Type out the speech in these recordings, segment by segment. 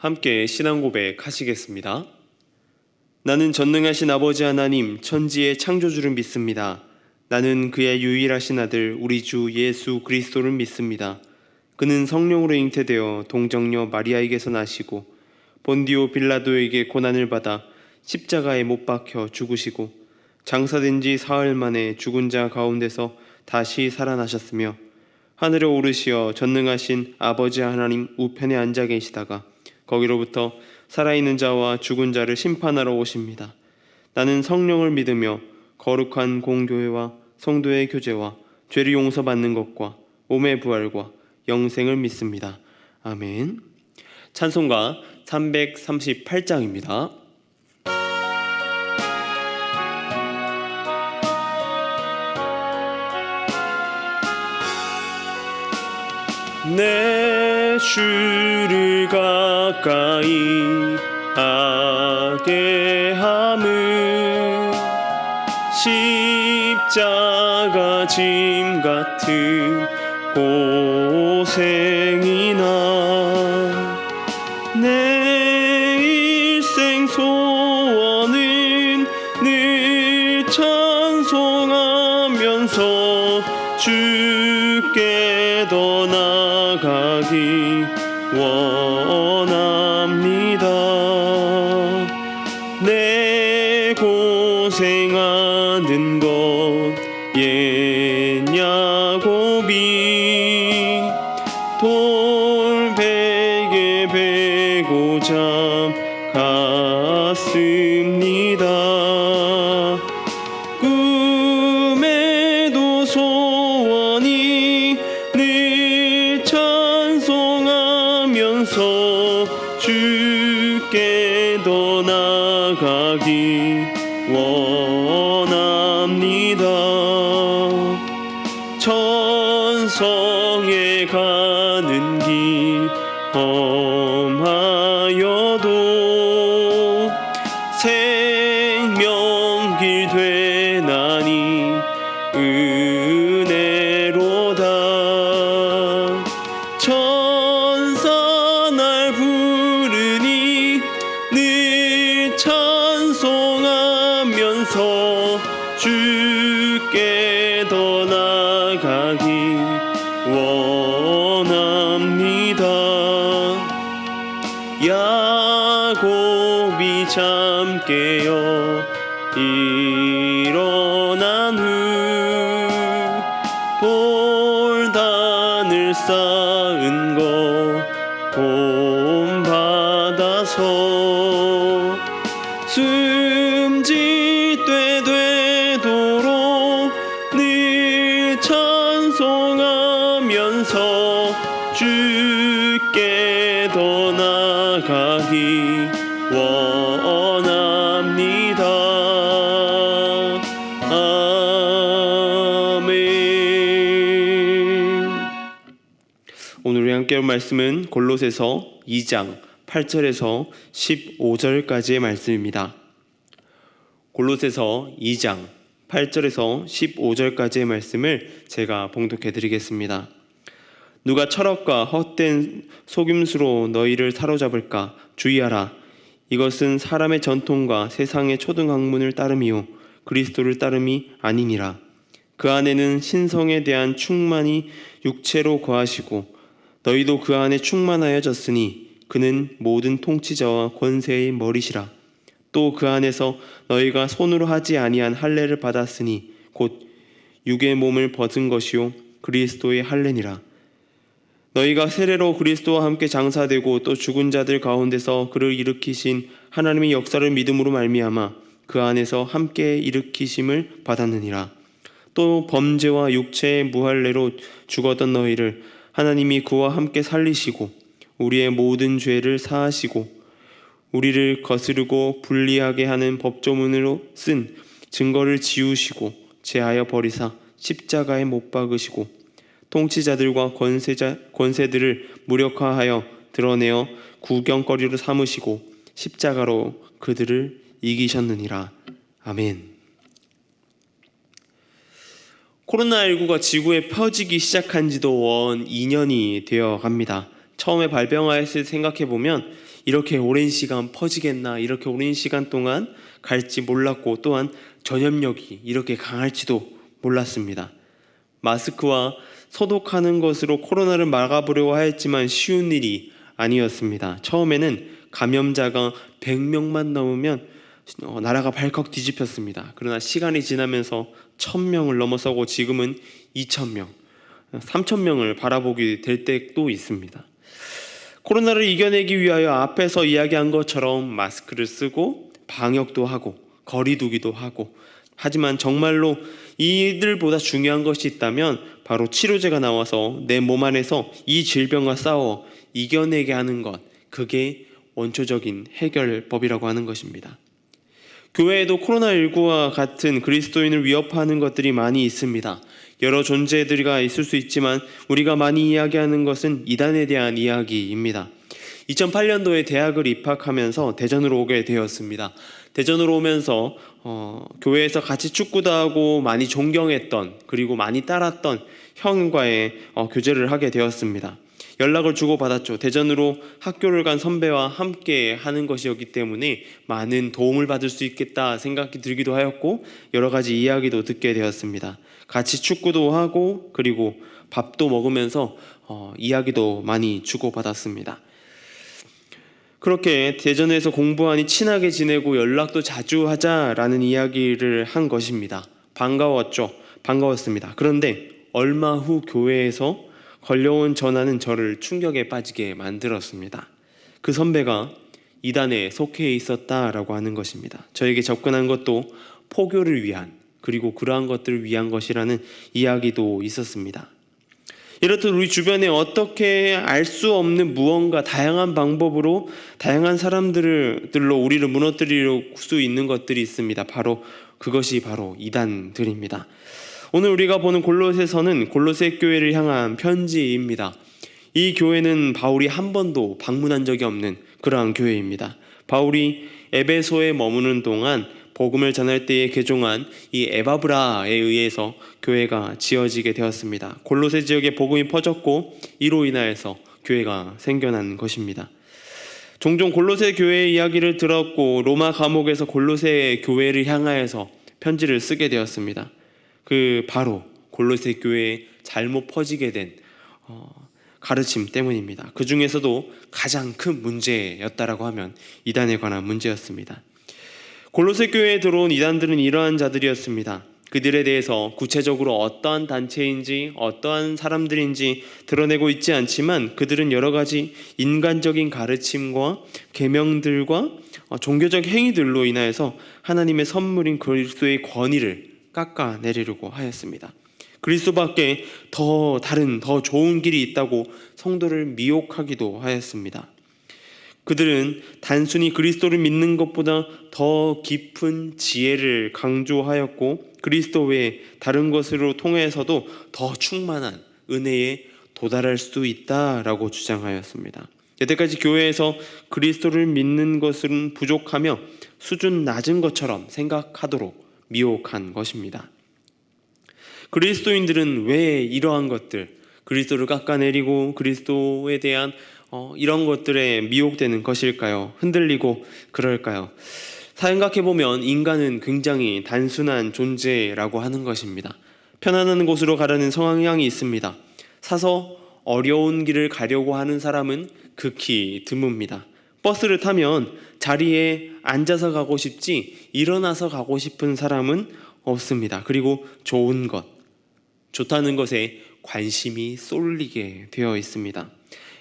함께 신앙 고백 하시겠습니다. 나는 전능하신 아버지 하나님 천지의 창조주를 믿습니다. 나는 그의 유일하신 아들 우리 주 예수 그리스도를 믿습니다. 그는 성령으로 잉태되어 동정녀 마리아에게서 나시고 본디오 빌라도에게 고난을 받아 십자가에 못 박혀 죽으시고 장사된 지 사흘 만에 죽은 자 가운데서 다시 살아나셨으며 하늘에 오르시어 전능하신 아버지 하나님 우편에 앉아 계시다가 거기로부터 살아있는 자와 죽은 자를 심판하러 오십니다. 나는 성령을 믿으며 거룩한 공교회와 성도의 교제와 죄를 용서받는 것과 몸의 부활과 영생을 믿습니다. 아멘. 찬송가 338장입니다. 내 주를 가까이 하게 함은 십자가 짐 같은 고생이나 내 일생 소원은 늘 찬송하면서 주께 더 나가기 원합니다. 내 고생하는 것 옛 야곱이 돌베개 베고자 갔습니다. 꿈에도 소원이 늘 찬송하면서 주께 더 나가기 원합니다. 천성에 가는 길 험하여도 생명길 되나니 은혜로다. 천사 날 부르니 늘 찬송하면서 주께 더 나가기 원합니다. 야곱이 잠 깨어 일어난 후 돌단을 쌓은 거 본받아서 숨짓되 되도록 늘 찬송하면서 주께 더 나가기 원합니다. 아멘. 오늘 우리 함께 할 말씀은 골로새서 2장 8절에서 15절까지의 말씀입니다. 골로새서 2장 8절에서 15절까지의 말씀을 제가 봉독해 드리겠습니다. 누가 철학과 헛된 속임수로 너희를 사로잡을까 주의하라. 이것은 사람의 전통과 세상의 초등학문을 따름이요 그리스도를 따름이 아니니라. 그 안에는 신성에 대한 충만이 육체로 거하시고 너희도 그 안에 충만하여졌으니 그는 모든 통치자와 권세의 머리시라. 또 그 안에서 너희가 손으로 하지 아니한 할례를 받았으니 곧 육의 몸을 벗은 것이요 그리스도의 할례니라. 너희가 세례로 그리스도와 함께 장사되고 또 죽은 자들 가운데서 그를 일으키신 하나님의 역사를 믿음으로 말미암아 그 안에서 함께 일으키심을 받았느니라. 또 범죄와 육체의 무할례로 죽었던 너희를 하나님이 그와 함께 살리시고 우리의 모든 죄를 사하시고 우리를 거스르고 불리하게 하는 법조문으로 쓴 증거를 지우시고 제하여 버리사 십자가에 못 박으시고 통치자들과 권세들을 무력화하여 드러내어 구경거리로 삼으시고 십자가로 그들을 이기셨느니라. 아멘. 코로나19가 지구에 퍼지기 시작한 지도 원 2년이 되어 갑니다. 처음에 발병하였을 때 생각해보면 이렇게 오랜 시간 퍼지겠나, 이렇게 오랜 시간 동안 갈지 몰랐고, 또한 전염력이 이렇게 강할지도 몰랐습니다. 마스크와 소독하는 것으로 코로나를 막아보려고 하였지만 쉬운 일이 아니었습니다. 처음에는 감염자가 100명만 넘으면 나라가 발칵 뒤집혔습니다. 그러나 시간이 지나면서 1000명을 넘어서고 지금은 2000명, 3000명을 바라보게 될 때도 있습니다. 코로나를 이겨내기 위하여 앞에서 이야기한 것처럼 마스크를 쓰고 방역도 하고 거리 두기도 하고, 하지만 정말로 이들보다 중요한 것이 있다면 바로 치료제가 나와서 내 몸 안에서 이 질병과 싸워 이겨내게 하는 것, 그게 원초적인 해결법이라고 하는 것입니다. 교회에도 코로나19와 같은 그리스도인을 위협하는 것들이 많이 있습니다. 여러 존재들이 있을 수 있지만 우리가 많이 이야기하는 것은 이단에 대한 이야기입니다. 2008년도에 대학을 입학하면서 대전으로 오게 되었습니다. 대전으로 오면서 교회에서 같이 축구도 하고 많이 존경했던, 그리고 많이 따랐던 형과의 교제를 하게 되었습니다. 연락을 주고받았죠. 대전으로 학교를 간 선배와 함께 하는 것이었기 때문에 많은 도움을 받을 수 있겠다 생각이 들기도 하였고, 여러 가지 이야기도 듣게 되었습니다. 같이 축구도 하고 그리고 밥도 먹으면서 이야기도 많이 주고받았습니다. 그렇게 대전에서 공부하니 친하게 지내고 연락도 자주 하자라는 이야기를 한 것입니다. 반가웠습니다. 그런데 얼마 후 교회에서 걸려온 전화는 저를 충격에 빠지게 만들었습니다. 그 선배가 이단에 속해 있었다라고 하는 것입니다. 저에게 접근한 것도 포교를 위한, 그리고 그러한 것들을 위한 것이라는 이야기도 있었습니다. 이렇듯 우리 주변에 어떻게 알 수 없는 무언가, 다양한 방법으로 다양한 사람들로 우리를 무너뜨릴 수 있는 것들이 있습니다. 그것이 바로 이단들입니다. 오늘 우리가 보는 골로새서는 골로새 교회를 향한 편지입니다. 이 교회는 바울이 한 번도 방문한 적이 없는 그러한 교회입니다. 바울이 에베소에 머무는 동안 복음을 전할 때에 개종한 이 에바브라에 의해서 교회가 지어지게 되었습니다. 골로새 지역에 복음이 퍼졌고 이로 인하여서 교회가 생겨난 것입니다. 종종 골로새 교회의 이야기를 들었고 로마 감옥에서 골로새 교회를 향하여서 편지를 쓰게 되었습니다. 바로 골로새 교회에 잘못 퍼지게 된 가르침 때문입니다. 그 중에서도 가장 큰 문제였다라고 하면 이단에 관한 문제였습니다. 골로새 교회에 들어온 이단들은 이러한 자들이었습니다. 그들에 대해서 구체적으로 어떠한 단체인지 어떠한 사람들인지 드러내고 있지 않지만 그들은 여러 가지 인간적인 가르침과 계명들과 종교적 행위들로 인하여서 하나님의 선물인 그리스도의 권위를 깎아내리려고 하였습니다. 그리스도밖에 더 좋은 길이 있다고 성도를 미혹하기도 하였습니다. 그들은 단순히 그리스도를 믿는 것보다 더 깊은 지혜를 강조하였고 그리스도 외에 다른 것으로 통해서도 더 충만한 은혜에 도달할 수 있다라고 주장하였습니다. 여태까지 교회에서 그리스도를 믿는 것은 부족하며 수준 낮은 것처럼 생각하도록 미혹한 것입니다. 그리스도인들은 왜 이러한 것들, 그리스도를 깎아내리고 그리스도에 대한 이런 것들에 미혹되는 것일까요? 흔들리고 그럴까요? 생각해보면 인간은 굉장히 단순한 존재라고 하는 것입니다. 편안한 곳으로 가려는 성향이 있습니다. 사서 어려운 길을 가려고 하는 사람은 극히 드뭅니다. 버스를 타면 자리에 앉아서 가고 싶지 일어나서 가고 싶은 사람은 없습니다. 그리고 좋다는 것에 관심이 쏠리게 되어 있습니다.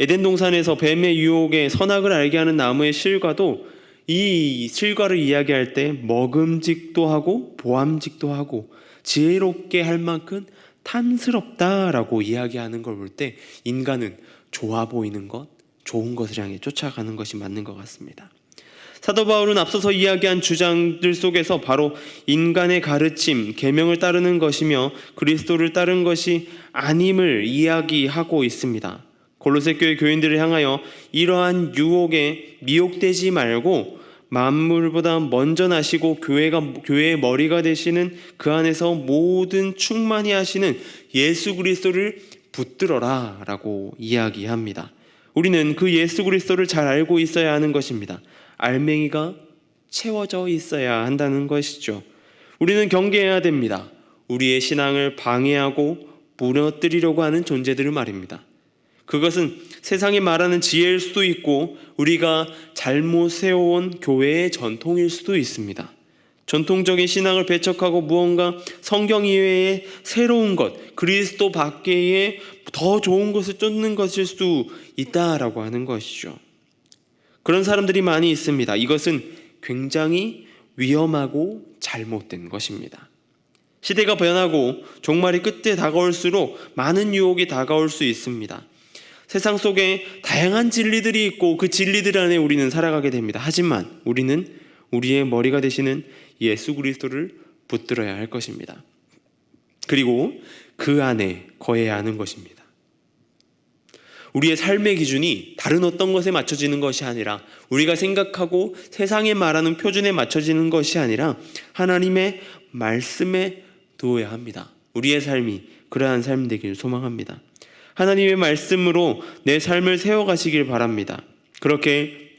에덴 동산에서 뱀의 유혹에 선악을 알게 하는 나무의 실과도 이 실과를 이야기할 때 먹음직도 하고 보암직도 하고 지혜롭게 할 만큼 탐스럽다라고 이야기하는 걸 볼 때 인간은 좋아 보이는 것, 좋은 것을 향해 쫓아가는 것이 맞는 것 같습니다. 사도 바울은 앞서서 이야기한 주장들 속에서 바로 인간의 가르침, 계명을 따르는 것이며 그리스도를 따른 것이 아님을 이야기하고 있습니다. 골로새 교회 교인들을 향하여 이러한 유혹에 미혹되지 말고 만물보다 먼저 나시고 교회의 머리가 되시는 그 안에서 모든 충만히 하시는 예수 그리스도를 붙들어라 라고 이야기합니다. 우리는 그 예수 그리스도를 잘 알고 있어야 하는 것입니다. 알맹이가 채워져 있어야 한다는 것이죠. 우리는 경계해야 됩니다. 우리의 신앙을 방해하고 무너뜨리려고 하는 존재들을 말입니다. 그것은 세상이 말하는 지혜일 수도 있고 우리가 잘못 세워온 교회의 전통일 수도 있습니다. 전통적인 신앙을 배척하고 무언가 성경 이외의 새로운 것, 그리스도 밖에의 더 좋은 것을 쫓는 것일 수 있다라고 하는 것이죠. 그런 사람들이 많이 있습니다. 이것은 굉장히 위험하고 잘못된 것입니다. 시대가 변하고 종말이 끝에 다가올수록 많은 유혹이 다가올 수 있습니다. 세상 속에 다양한 진리들이 있고 그 진리들 안에 우리는 살아가게 됩니다. 하지만 우리는 우리의 머리가 되시는 예수 그리스도를 붙들어야 할 것입니다. 그리고 그 안에 거해야 하는 것입니다. 우리의 삶의 기준이 다른 어떤 것에 맞춰지는 것이 아니라 우리가 생각하고 세상에 말하는 표준에 맞춰지는 것이 아니라 하나님의 말씀에 두어야 합니다. 우리의 삶이 그러한 삶 되기를 소망합니다. 하나님의 말씀으로 내 삶을 세워가시길 바랍니다. 그렇게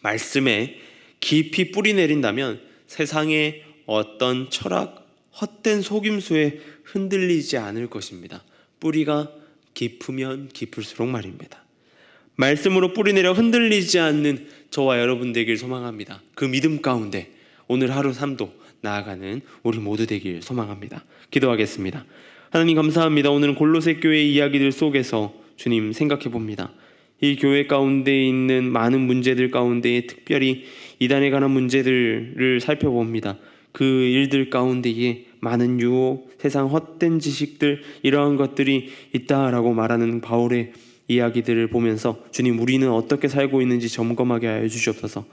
말씀에 깊이 뿌리 내린다면 세상의 어떤 철학, 헛된 속임수에 흔들리지 않을 것입니다. 뿌리가 깊으면 깊을수록 말입니다. 말씀으로 뿌리 내려 흔들리지 않는 저와 여러분 되길 소망합니다. 그 믿음 가운데 오늘 하루 삶도 나아가는 우리 모두 되길 소망합니다. 기도하겠습니다. 하나님 감사합니다. 오늘은 골로새 교회 이야기들 속에서 주님 생각해 봅니다. 이 교회 가운데 있는 많은 문제들 가운데 특별히 이단에 관한 문제들을 살펴봅니다. 그 일들 가운데에 많은 유혹, 세상 헛된 지식들 이러한 것들이 있다라고 말하는 바울의 이야기들을 보면서 주님 우리는 어떻게 살고 있는지 점검하게 하여 주시옵소서.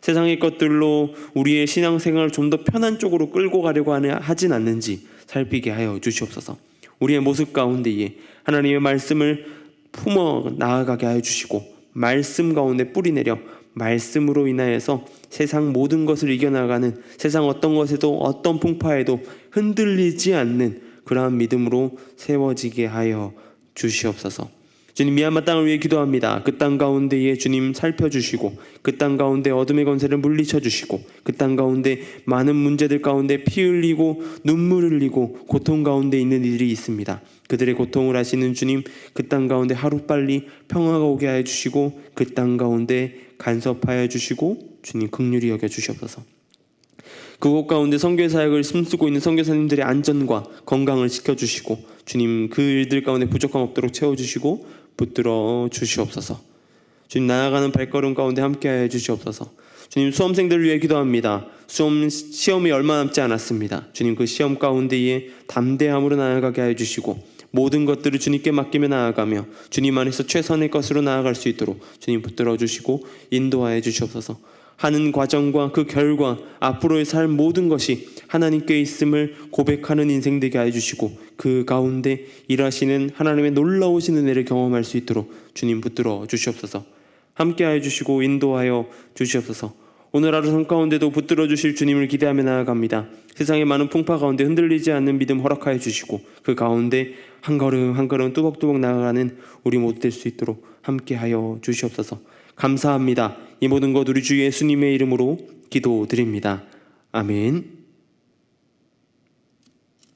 세상의 것들로 우리의 신앙생활을 좀 더 편한 쪽으로 끌고 가려고 하진 않는지 살피게 하여 주시옵소서. 우리의 모습 가운데에 하나님의 말씀을 품어 나아가게 하여 주시고 말씀 가운데 뿌리 내려 말씀으로 인하여서 세상 모든 것을 이겨나가는 세상 어떤 것에도 어떤 풍파에도 흔들리지 않는 그러한 믿음으로 세워지게 하여 주시옵소서. 주님 미얀마 땅을 위해 기도합니다. 그 땅 가운데에 주님 살펴주시고 그 땅 가운데 어둠의 권세를 물리쳐 주시고 그 땅 가운데 많은 문제들 가운데 피 흘리고 눈물 흘리고 고통 가운데 있는 이들이 있습니다. 그들의 고통을 아시는 주님 그 땅 가운데 하루빨리 평화가 오게 하여 주시고 그 땅 가운데 간섭하여 주시고 주님 긍휼히 여겨 주시옵소서. 그곳 가운데 선교 사역을 힘쓰고 있는 선교사님들의 안전과 건강을 지켜주시고 주님 그 일들 가운데 부족함 없도록 채워주시고 붙들어 주시옵소서. 주님 나아가는 발걸음 가운데 함께하여 주시옵소서. 주님 수험생들을 위해 기도합니다. 시험이 얼마 남지 않았습니다. 주님 그 시험 가운데에 담대함으로 나아가게 하여 주시고 모든 것들을 주님께 맡기며 나아가며 주님 안에서 최선의 것으로 나아갈 수 있도록 주님 붙들어 주시고 인도하여 주시옵소서. 하는 과정과 그 결과 앞으로의 삶 모든 것이 하나님께 있음을 고백하는 인생 되게 해주시고 그 가운데 일하시는 하나님의 놀라우신 은혜를 경험할 수 있도록 주님 붙들어 주시옵소서. 함께하여 주시고 인도하여 주시옵소서. 오늘 하루 삶 가운데도 붙들어 주실 주님을 기대하며 나아갑니다. 세상의 많은 풍파 가운데 흔들리지 않는 믿음 허락하여 주시고 그 가운데 한 걸음 한 걸음 뚜벅뚜벅 나아가는 우리 모두 될 수 있도록 함께하여 주시옵소서. 감사합니다. 이 모든 것 우리 주 예수님의 이름으로 기도드립니다. 아멘.